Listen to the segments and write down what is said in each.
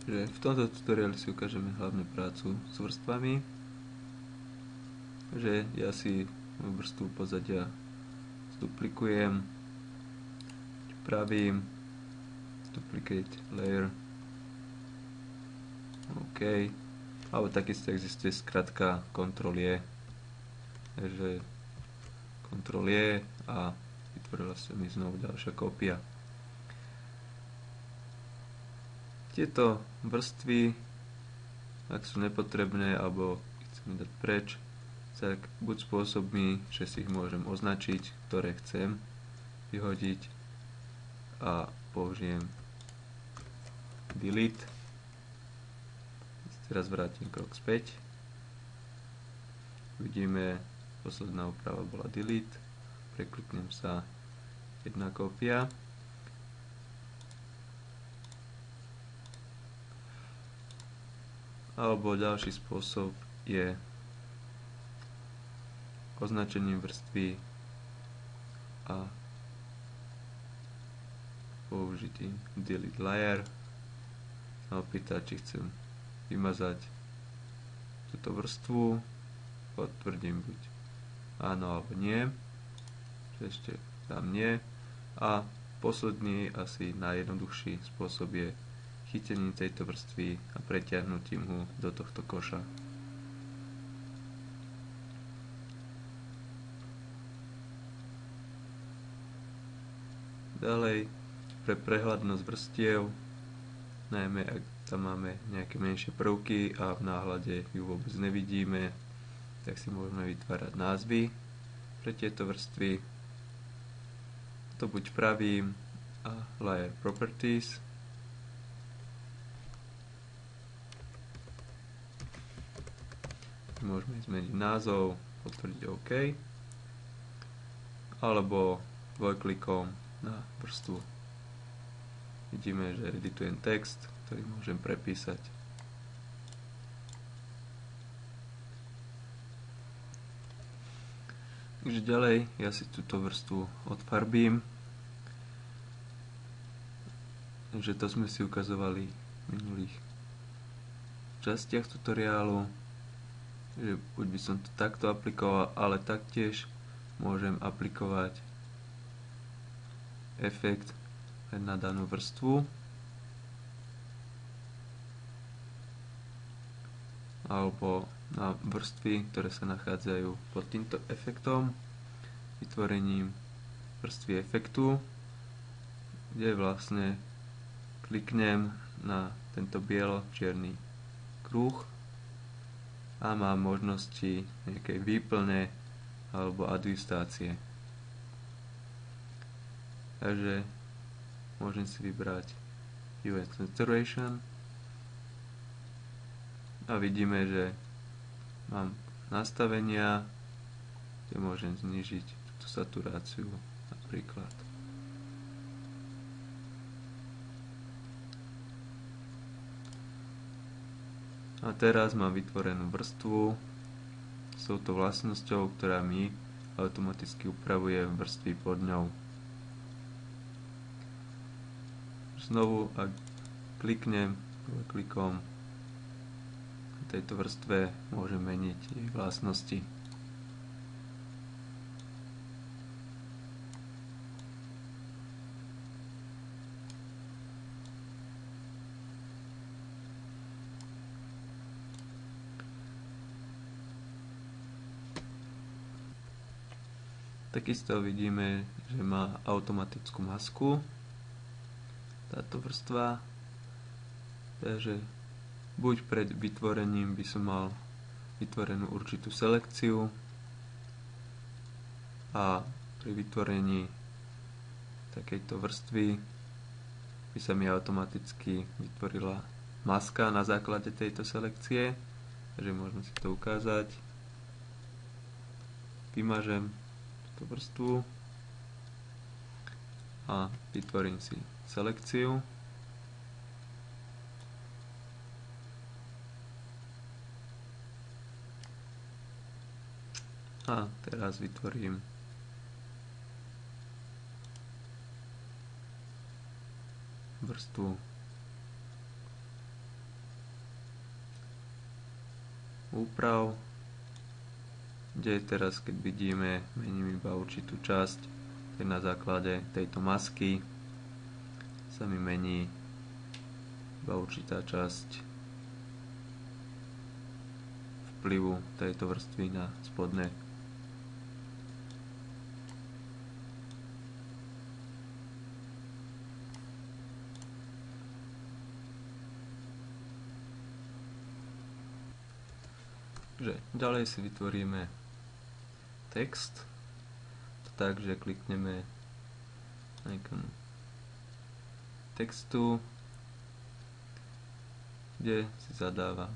že v tomto tutoriáli si ukážeme hlavne prácu s vrstvami, že ja si vrstvu pozadia zduplikujem, pravím duplicate layer, OK, alebo takisto existuje skratka Ctrl-J, takže Ctrl-J a vytvorila sa mi znovu ďalšia kópia. Tieto vrstvy, ak sú nepotrebné alebo chcem dať preč, tak buď spôsobmi, že si ich môžem označiť, ktoré chcem vyhodiť, a použijem delete. Teraz vrátim krok späť. Vidíme, posledná úprava bola delete. Prekliknem sa, jedna kópia. Alebo ďalší spôsob je označením vrstvy a použitím delete layer. A opýtať, či chcem vymazať túto vrstvu. Potvrdím buď áno alebo nie. Ešte dám nie. A posledný, asi najjednoduchší spôsob je chytením tejto vrstvy a pretiahnutím ho do tohto koša. Ďalej, pre prehľadnosť vrstiev, najmä ak tam máme nejaké menšie prvky a v náhľade ju vôbec nevidíme, tak si môžeme vytvárať názvy pre tieto vrstvy. To buď pravím a layer properties. Môžeme zmeniť názov, potvrdiť OK, alebo dvojklikom na vrstvu. Vidíme, že editujem text, ktorý môžem prepísať. Takže ďalej ja si túto vrstvu odfarbím. Takže to sme si ukazovali v minulých častiach tutoriálu, že buď by som to takto aplikoval, ale taktiež môžem aplikovať efekt na danú vrstvu alebo na vrstvy, ktoré sa nachádzajú pod týmto efektom, vytvorením vrstvy efektu, kde vlastne kliknem na tento bielo-čierny kruh a mám možnosti nejakej výplne alebo adjustácie. Takže môžem si vybrať Hue and Saturation a vidíme, že mám nastavenia, kde môžem znižiť túto saturáciu napríklad. A teraz mám vytvorenú vrstvu s touto vlastnosťou, ktorá mi automaticky upravuje vrstvy pod ňou. Znovu, ak kliknem klikom na tejto vrstve, môžem meniť jej vlastnosti. Takisto vidíme, že má automatickú masku táto vrstva, takže buď pred vytvorením by som mal vytvorenú určitú selekciu a pri vytvorení takejto vrstvy by sa mi automaticky vytvorila maska na základe tejto selekcie, takže môžeme si to ukázať. Vymažem túto vrstvu a vytvorím si selekciu. A teraz vytvorím vrstvu úprav, kde teraz, keď vidíme, mením iba určitú časť, tak na základe tejto masky sa mi mení iba určitá časť vplyvu tejto vrstvy na spodné. Ďalej si vytvoríme text, takže klikneme na ikon textu, kde si zadáva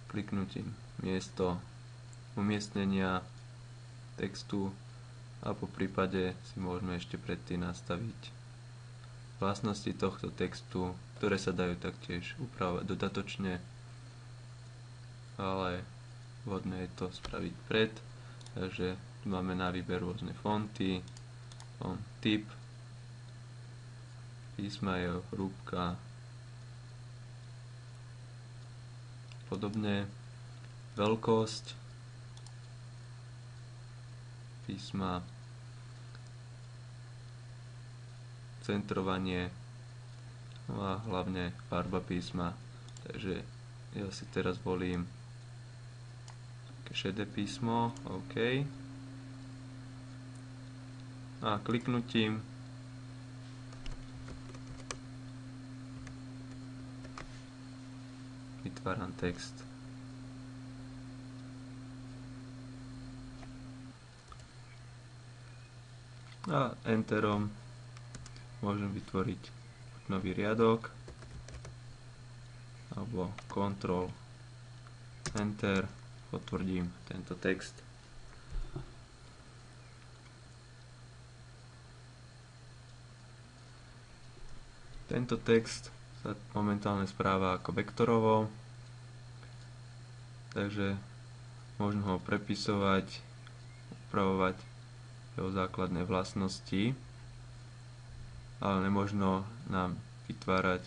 kliknutím miesto umiestnenia textu a po prípade si môžeme ešte predtým nastaviť vlastnosti tohto textu, ktoré sa dajú taktiež upravovať dodatočne, ale vhodné je to spraviť pred. Takže tu máme na výber rôzne fonty, font typ, písma, jeho hrúbka, podobne, veľkosť písma, centrovanie, no a hlavne farba písma. Takže ja si teraz volím šedé písmo, OK. A kliknutím vytváram text. A enterom môžem vytvoriť nový riadok alebo Ctrl Enter, potvrdím tento text. Tento text sa momentálne správa ako vektorovo, takže možno ho prepisovať, upravovať jeho základné vlastnosti, ale nemožno nám vytvárať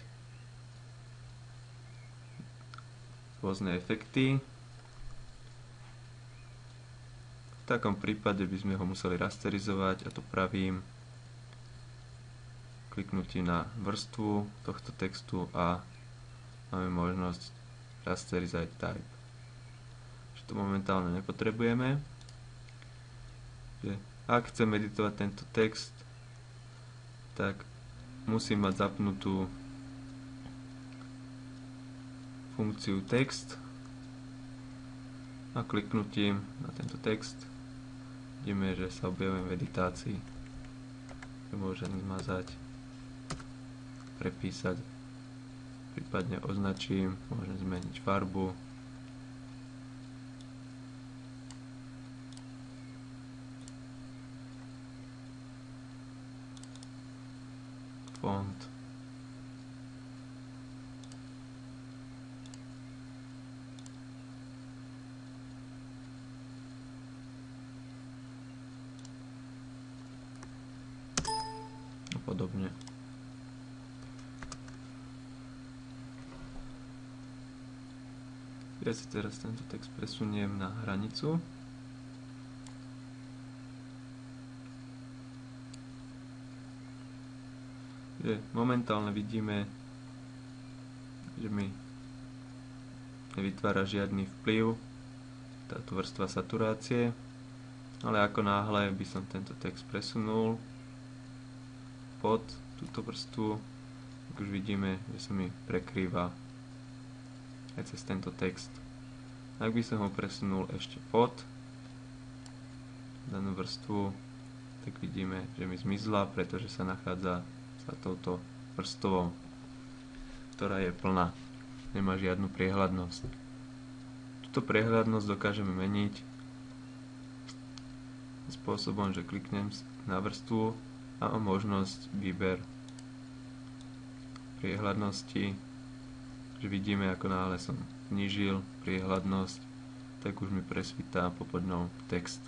rôzne efekty. V takom prípade by sme ho museli rasterizovať a to pravím kliknutím na vrstvu tohto textu a máme možnosť rasterizovať type. Čo to momentálne nepotrebujeme. Ak chcem editovať tento text, tak musím mať zapnutú funkciu text a kliknutím na tento text vidíme, že sa objavujem v editácii. Môžem zmazať, prepísať, prípadne označím, môžem zmeniť farbu, font, a podobne. Ja si teraz tento text presuniem na hranicu. Momentálne vidíme, že mi nevytvára žiadny vplyv táto vrstva saturácie, ale ako náhle by som tento text presunul pod túto vrstvu, tak už vidíme, že sa mi prekrýva aj cez tento text. Ak by som ho presunul ešte pod danú vrstvu, tak vidíme, že mi zmizla, pretože sa nachádza za touto vrstvou, ktorá je plná, nemá žiadnu priehľadnosť. Túto priehľadnosť dokážeme meniť spôsobom, že kliknem na vrstvu a o možnosť výber priehľadnosti, že vidíme, ako náhle som znížil priehľadnosť, tak už mi presvitá popod mnou text.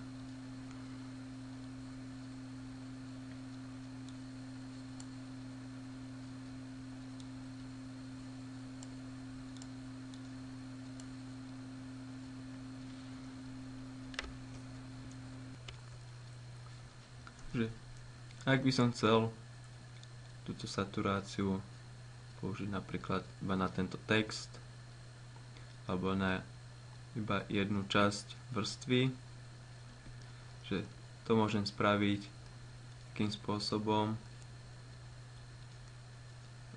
Ak by som chcel túto saturáciu použiť napríklad iba na tento text alebo na iba jednu časť vrstvy, že to môžem spraviť takým spôsobom,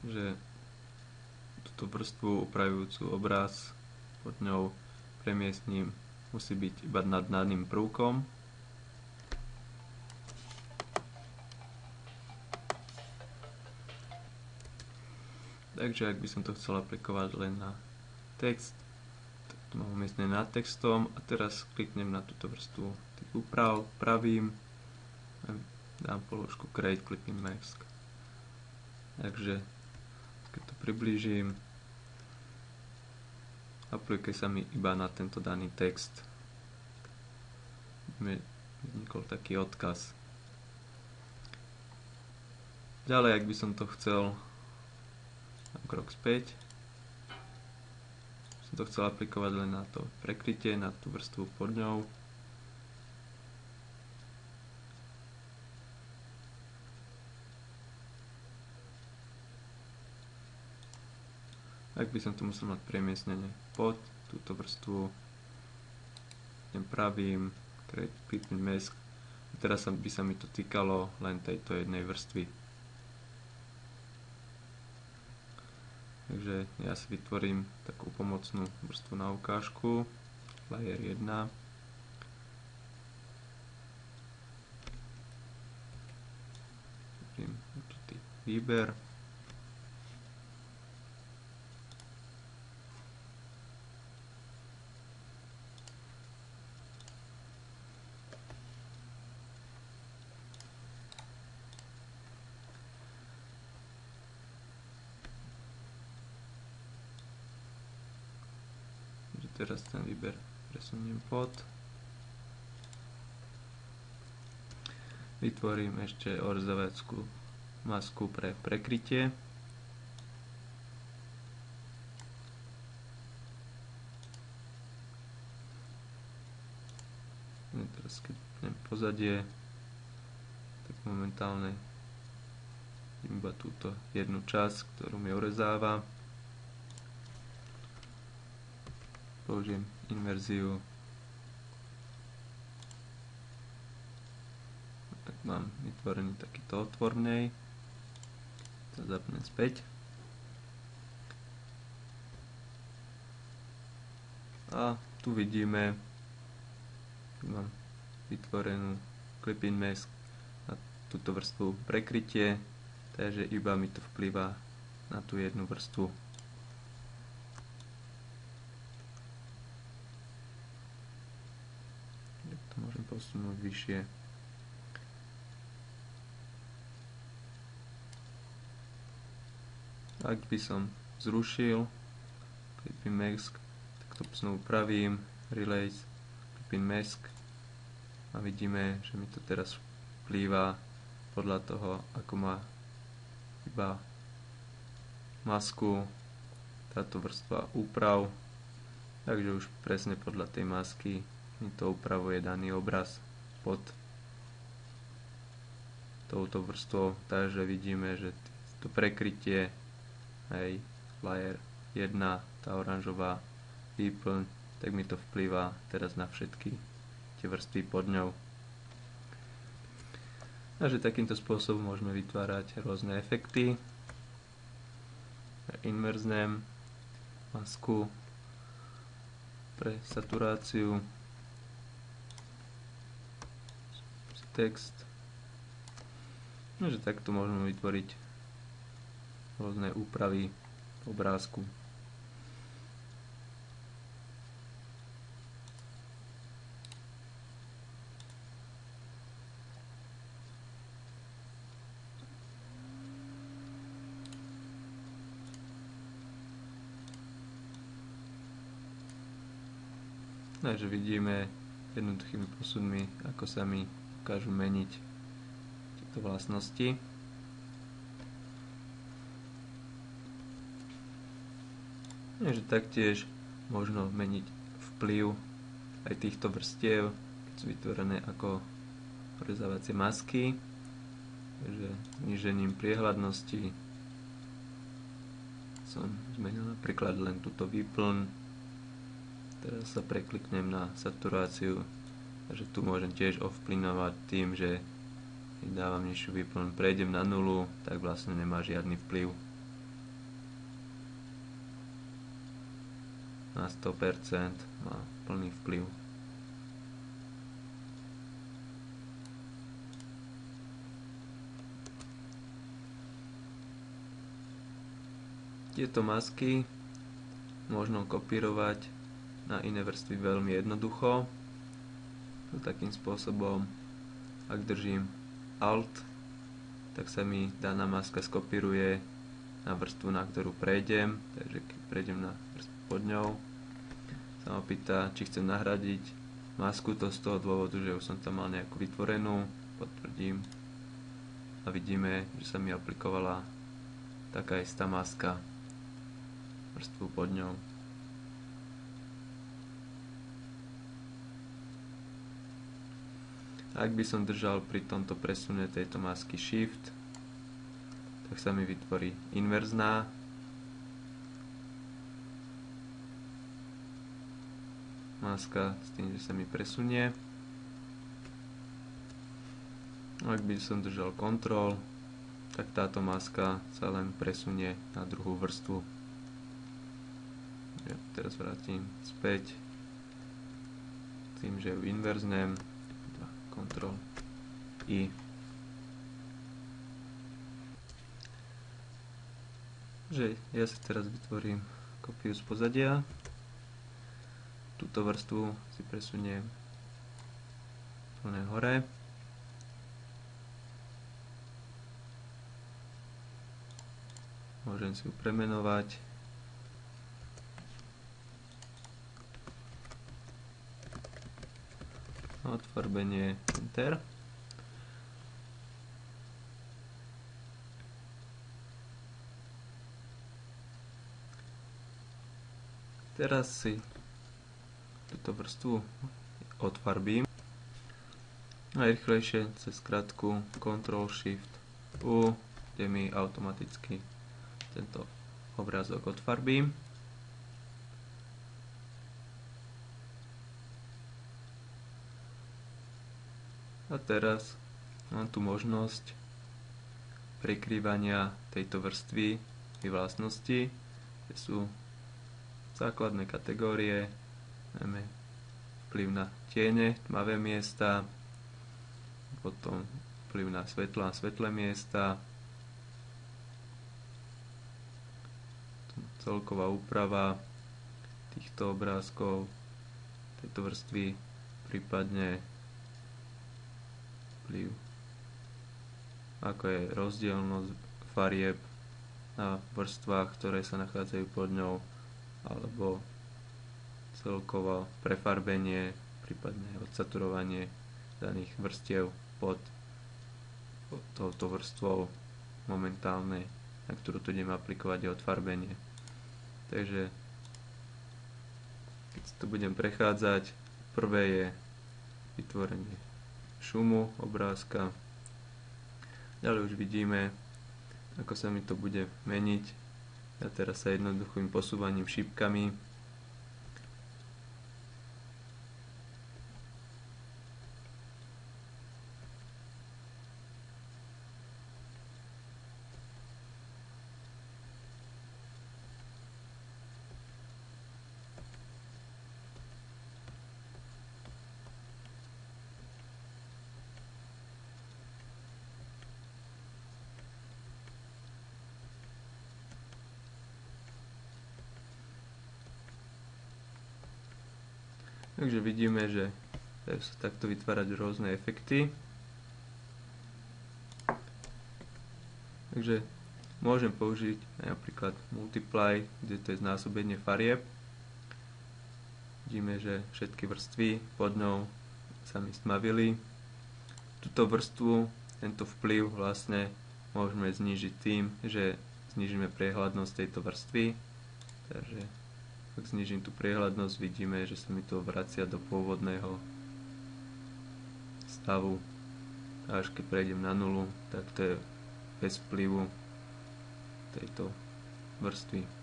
že túto vrstvu upravujúcu obraz pod ňou premiestním, musí byť iba nad daným prvkom. Takže ak by som to chcel aplikovať len na text, tak to mám umiestnené nad textom a teraz kliknem na túto vrstvu tých úprav, pravím a dám položku Create Clipping Mask. Takže keď to priblížim, aplikuje sa mi iba na tento daný text. Vznikol taký odkaz. Ďalej, ak by som to chcel krok späť, som to chcel aplikovať len na to prekrytie, na tú vrstvu pod ňou. Ak by som to musel mať premiestnené pod túto vrstvu, tým pravým Create Clipping Mask, a teraz by sa mi to týkalo len tejto jednej vrstvy. Takže ja si vytvorím takú pomocnú vrstvu na ukážku, layer 1. Vytvorím určitý výber. Teraz ten výber presuniem pod. Vytvorím ešte orzaveckú masku pre prekrytie. Teraz keď pozadie, tak momentálne iba túto jednu časť, ktorú mi orezáva. Použijem inverziu. Tak mám vytvorený takýto otvor v nej. To zapnem späť. A tu vidíme, mám vytvorenú Clipping Mask na túto vrstvu prekrytie, takže iba mi to vplýva na tú jednu vrstvu. Môžem posunúť vyššie. Ak by som zrušil Clipping Mask, tak to znovu pravím, Release Clipping Mask a vidíme, že mi to teraz vplýva podľa toho, ako má iba masku táto vrstva úprav, takže už presne podľa tej masky mi to upravuje daný obraz pod touto vrstvou, takže vidíme, že to prekrytie, aj layer 1, tá oranžová výplň, tak mi to vplýva teraz na všetky tie vrstvy pod ňou. Takže takýmto spôsobom môžeme vytvárať rôzne efekty, inverzné, masku pre saturáciu, text. Takže takto môžeme vytvoriť rôzne úpravy obrázku. Takže vidíme jednoduchými posudmi, ako sa mi dokážu meniť tieto vlastnosti. Takže taktiež možno meniť vplyv aj týchto vrstiev, keď sú vytvorené ako orezávacie masky. Takže znížením priehľadnosti som zmenil napríklad len túto výplň. Teraz sa prekliknem na saturáciu, takže tu môžem tiež ovplyvňovať tým, že keď dávam nižšiu výplň, prejdem na nulu, tak vlastne nemá žiadny vplyv. Na 100% má plný vplyv. Tieto masky možno kopírovať na iné vrstvy veľmi jednoducho. Takým spôsobom, ak držím Alt, tak sa mi daná maska skopíruje na vrstvu, na ktorú prejdem. Takže keď prejdem na vrstvu pod ňou, sa ma pýta, či chcem nahradiť masku, to z toho dôvodu, že už som tam mal nejakú vytvorenú. Potvrdím a vidíme, že sa mi aplikovala taká istá maska vrstvu pod ňou. Ak by som držal pri tomto presune tejto masky Shift, tak sa mi vytvorí inverzná maska s tým, že sa mi presunie. Ak by som držal Ctrl, tak táto maska sa len presunie na druhú vrstvu. Ja teraz vrátim späť tým, že ju inverznem. Ctrl I. Že ja si teraz vytvorím kopiu z pozadia. Túto vrstvu si presuniem plne hore. Môžem si ju premenovať. Odfarbenie Enter. Teraz si túto vrstvu odfarbím. Najrýchlejšie cez skratku Ctrl Shift U, kde mi automaticky tento obrázok odfarbím. A teraz mám tu možnosť prekrývania tejto vrstvy i vlastnosti, kde sú základné kategórie, najmä vplyv na tiene, tmavé miesta, potom vplyv na svetlá a svetlé miesta, celková úprava týchto obrázkov, tejto vrstvy, prípadne vplyv, ako je rozdielnosť farieb na vrstvách, ktoré sa nachádzajú pod ňou, alebo celkovo prefarbenie, prípadne odsaturovanie daných vrstiev pod touto vrstvou momentálnej, na ktorú tu ideme aplikovať, je odfarbenie. Takže keď to budem prechádzať, prvé je vytvorenie šumu obrázka. Ďalej už vidíme, ako sa mi to bude meniť. Ja teraz sa jednoduchým posúvaním šípkami Takže vidíme, že dajú sa takto vytvárať rôzne efekty. Takže môžem použiť napríklad Multiply, kde to je znásobenie farieb. Vidíme, že všetky vrstvy pod ňou sa mi stmavili. Túto vrstvu, tento vplyv vlastne môžeme znížiť tým, že znížime priehľadnosť tejto vrstvy. Takže ak znížim tú priehľadnosť, vidíme, že sa mi to vracia do pôvodného stavu. a až keď prejdem na nulu, tak to je bez vplyvu tejto vrstvy.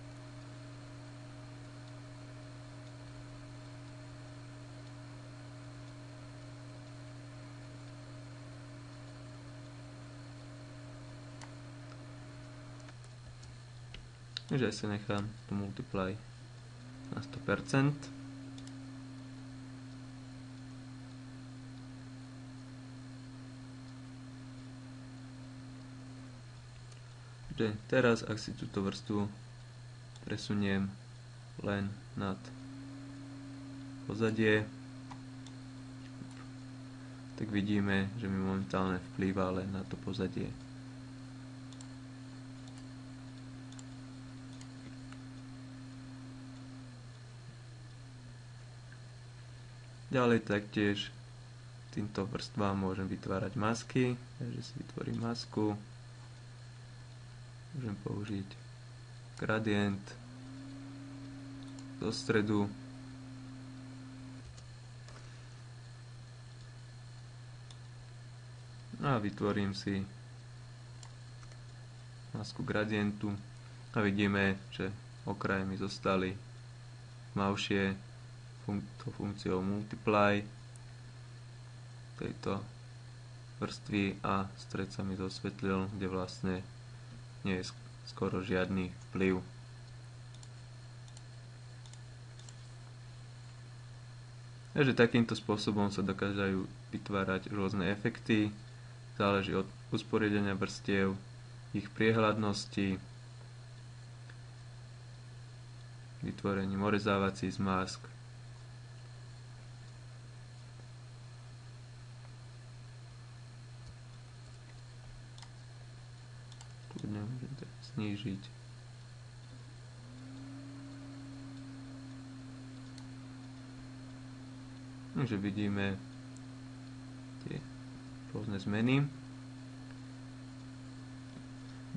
Takže si nechám to multiply na 100%. Takže teraz, ak si túto vrstvu presuniem len nad pozadie, tak vidíme, že mi momentálne vplýva len na to pozadie. Ďalej taktiež týmto vrstvám môžem vytvárať masky, takže si vytvorím masku. Môžem použiť gradient do stredu. A vytvorím si masku gradientu a vidíme, že okraje mi zostali tmavšie funkciou multiply tejto vrstvy a stred sa mi dosvetlil, kde vlastne nie je skoro žiadny vplyv. Takže takýmto spôsobom sa dokážajú vytvárať rôzne efekty, záleží od usporiadania vrstiev, ich priehľadnosti, vytvorením orezávacích zmásk. Môžem to snížiť. Takže vidíme tie rôzne zmeny.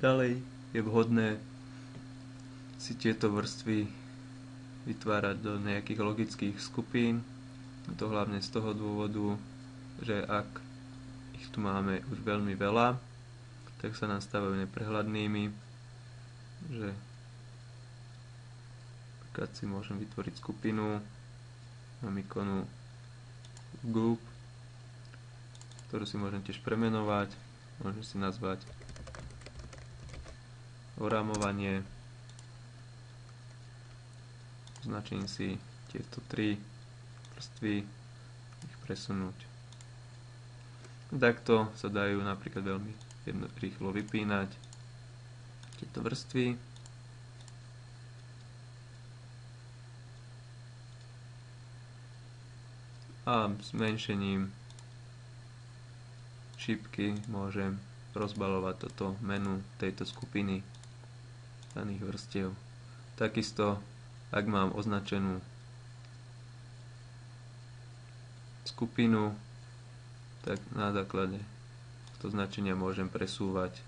Ďalej je vhodné si tieto vrstvy vytvárať do nejakých logických skupín. To hlavne z toho dôvodu, že ak ich tu máme už veľmi veľa, tak sa nám stávajú neprehľadnými, že napríklad si môžem vytvoriť skupinu, mám ikonu group, ktorú si môžem tiež premenovať, môžem si nazvať oramovanie, označím si tieto 3 vrstvy, ich presunúť. Takto sa dajú napríklad veľmi rýchlo vypínať tieto vrstvy. A zmenšením šípky môžem rozbalovať toto menu tejto skupiny daných vrstiev. Takisto, ak mám označenú skupinu, tak na základe to značenia môžem presúvať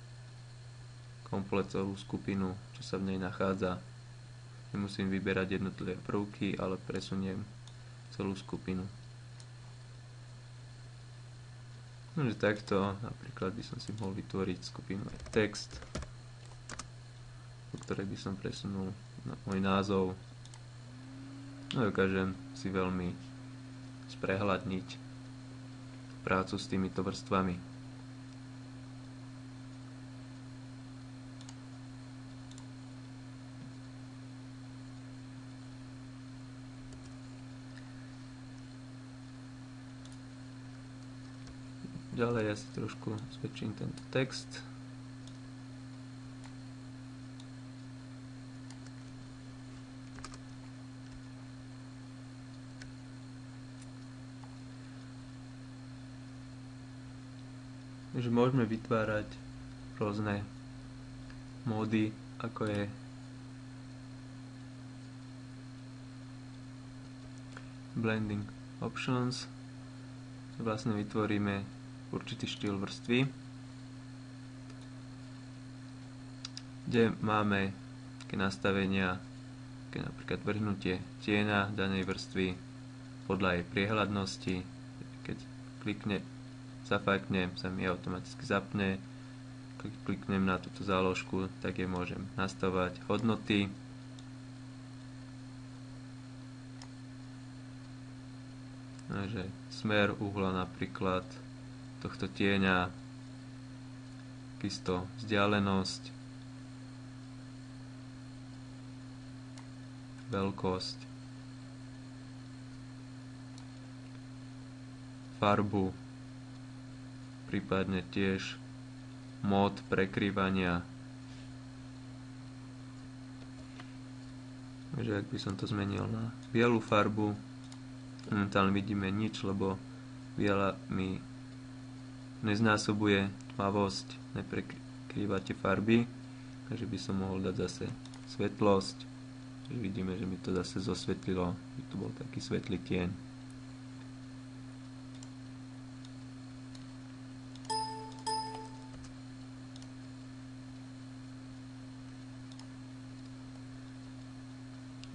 komplet celú skupinu, čo sa v nej nachádza. Nemusím vyberať jednotlivé prvky, ale presuniem celú skupinu. Takže takto napríklad by som si mohol vytvoriť skupinu aj text, do ktorej by som presunul môj názov. No dokážem si veľmi sprehľadniť prácu s týmito vrstvami. Ďalej ja si trošku zväčším tento text. Takže môžeme vytvárať rôzne módy, ako je blending options. Vlastne vytvoríme určitý štýl vrstvy, kde máme také nastavenia, také napríklad vrhnutie tieňa danej vrstvy podľa jej priehľadnosti. Keď klikne zafajknem, sa mi automaticky zapne. Keď kliknem na túto záložku, tak je môžem nastavovať hodnoty. Takže smer uhla napríklad tohto tieňa, takisto vzdialenosť, veľkosť, farbu, prípadne tiež mód prekrývania. Takže ak by som to zmenil na bielu farbu, momentálne vidíme nič, lebo biela mi neznásobuje tmavosť, neprekrýva tie farby, takže by som mohol dať zase svetlosť, takže vidíme, že mi to zase zosvetlilo, že tu bol taký svetlý tieň.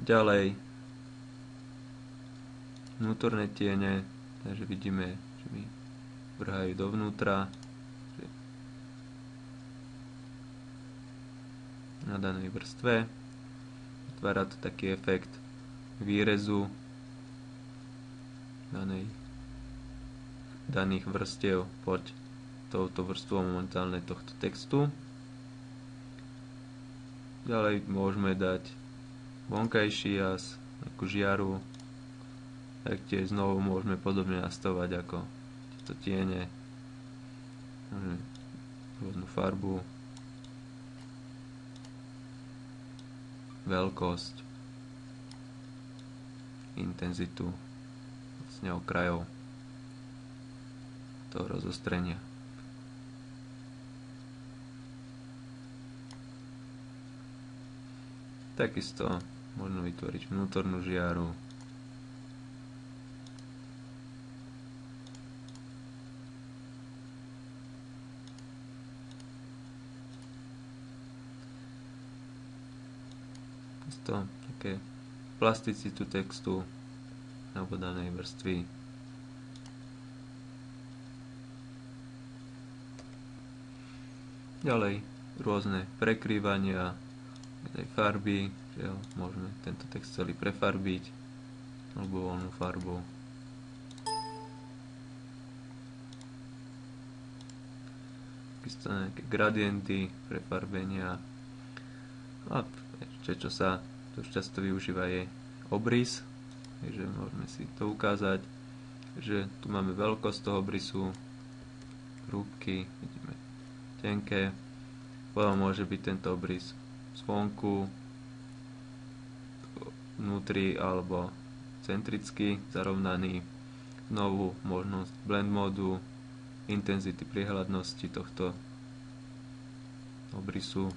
Ďalej vnútorné tiene, takže vidíme, že mi vrhajú dovnútra, že na danej vrstve. Vytvára to taký efekt výrezu daných vrstiev pod touto vrstvou momentálne tohto textu. Ďalej môžeme dať vonkajší jas, ako žiaru. Taktiež znovu môžeme podobne nastavovať ako tieto tiene. Môžeme rôznu farbu, veľkosť, intenzitu, vlastne okrajov toho rozostrenia. Takisto možno vytvoriť vnútornú žiaru. Takisto také plasticitu textu alebo danej vrstvy. Ďalej rôzne prekrývania tej farby, že môžeme tento text celý prefarbiť alebo voľnú farbu. Takisto nejaké gradienty, prefarbenia. A ešte čo sa dosť často využíva je obrys, takže môžeme si to ukázať, že tu máme veľkosť toho obrysu, hrúbky, vidíme tenké, potom môže byť tento obrys zvonku, vnútri alebo centricky zarovnaný. Znovu možnosť blend modu, intenzity priehľadnosti tohto obrysu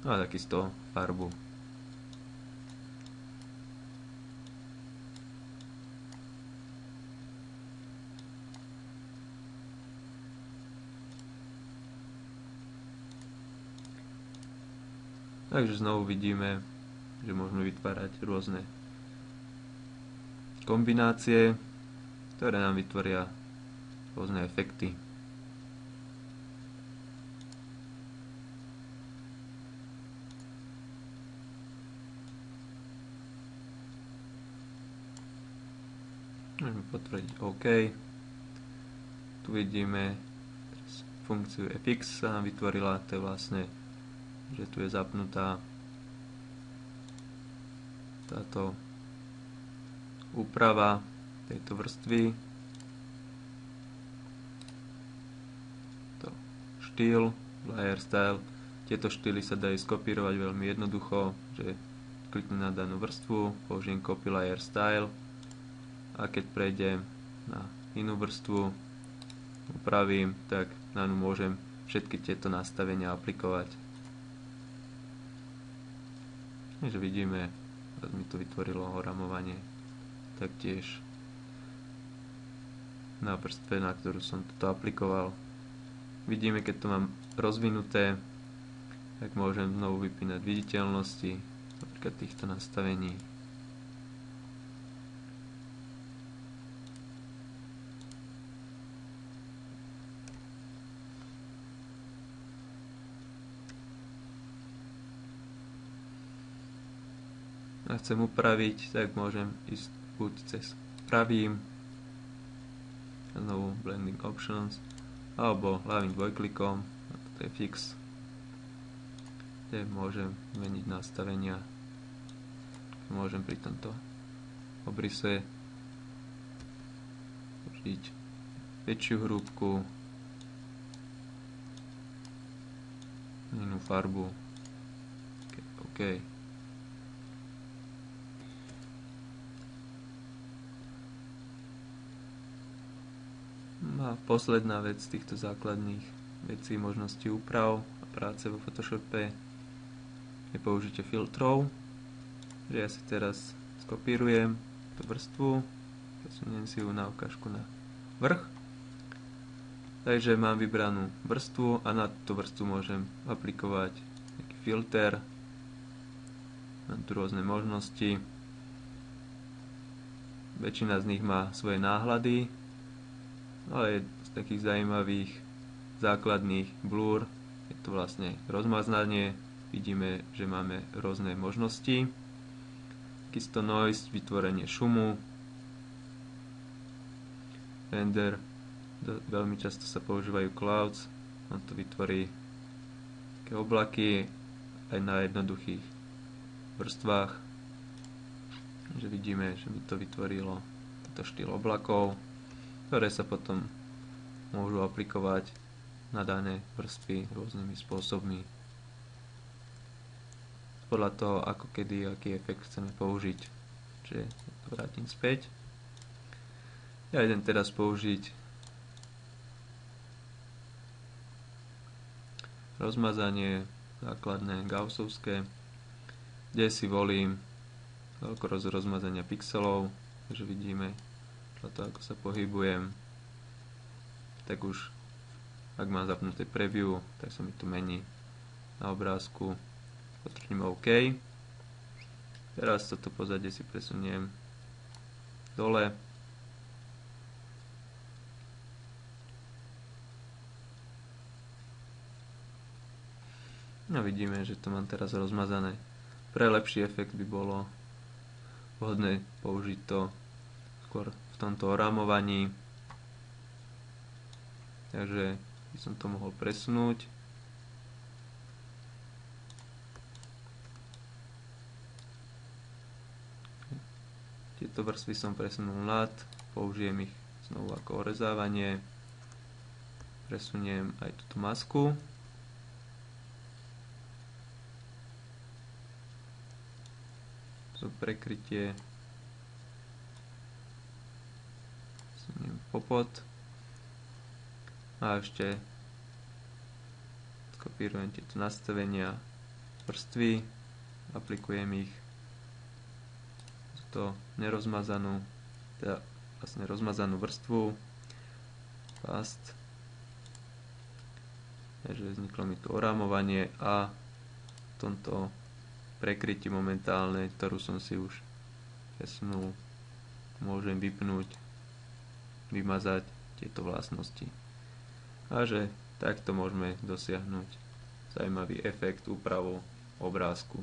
a takisto farbu. Takže znovu vidíme, že môžeme vytvárať rôzne kombinácie, ktoré nám vytvoria rôzne efekty. Môžeme potvrdiť OK. Tu vidíme funkciu fx sa nám vytvorila, to je vlastne, že tu je zapnutá táto úprava tejto vrstvy. To štýl, layer style. Tieto štýly sa dajú skopírovať veľmi jednoducho, že kliknem na danú vrstvu, použijem copy layer style a keď prejdem na inú vrstvu, upravím, tak na ňu môžem všetky tieto nastavenia aplikovať. Takže vidíme, že mi to vytvorilo oramovanie taktiež na vrstve, na ktorú som toto aplikoval. Vidíme, keď to mám rozvinuté, tak môžem znovu vypínať viditeľnosti, napríklad týchto nastavení. a chcem upraviť, tak môžem ísť buď cez pravým, znovu blending options, alebo ľavým dvojklikom, a toto je fix, kde môžem zmeniť nastavenia. Môžem pri tomto obrise užiť väčšiu hrúbku, inú farbu. OK. A posledná vec z týchto základných vecí, možností úprav a práce vo Photoshope je použitie filtrov. Ja si teraz skopírujem tú vrstvu, presuniem si ju na ukážku na vrch. Takže mám vybranú vrstvu a na túto vrstvu môžem aplikovať nejaký filter. Mám tu rôzne možnosti. Väčšina z nich má svoje náhľady, ale z takých zaujímavých základných blur je to vlastne rozmaznanie. Vidíme, že máme rôzne možnosti. Takisto noise, vytvorenie šumu, render, veľmi často sa používajú clouds, on to vytvorí také oblaky aj na jednoduchých vrstvách, že vidíme, že mi to vytvorilo tento štýl oblakov, ktoré sa potom môžu aplikovať na dané vrstvy rôznymi spôsobmi. Podľa toho, ako kedy, aký efekt chceme použiť. Čiže to vrátim späť. Ja idem teraz použiť rozmazanie základné gaussovské, kde si volím veľkorosť rozmazania pixelov, takže vidíme podľa toho, ako sa pohybujem, tak už ak mám zapnuté preview, tak sa mi to mení na obrázku. Potrčím OK. Teraz toto pozadie si presuniem dole. No vidíme, že to mám teraz rozmazané. Pre lepší efekt by bolo vhodné použiť to skôr v tomto orámovaní. Takže by som to mohol presunúť. Tieto vrstvy som presunul nad, použijem ich znovu ako orezávanie. Presuniem aj túto masku. To prekrytie. Presuniem popod. A ešte skopírujem tieto nastavenia vrstvy, aplikujem ich to nerozmazanú, teda vlastne rozmazanú vrstvu, past, takže vzniklo mi tu orámovanie a v tomto prekrytí momentálne, ktorú som si už presunul, môžem vypnúť, vymazať tieto vlastnosti. A že takto môžeme dosiahnuť zaujímavý efekt úpravou obrázku.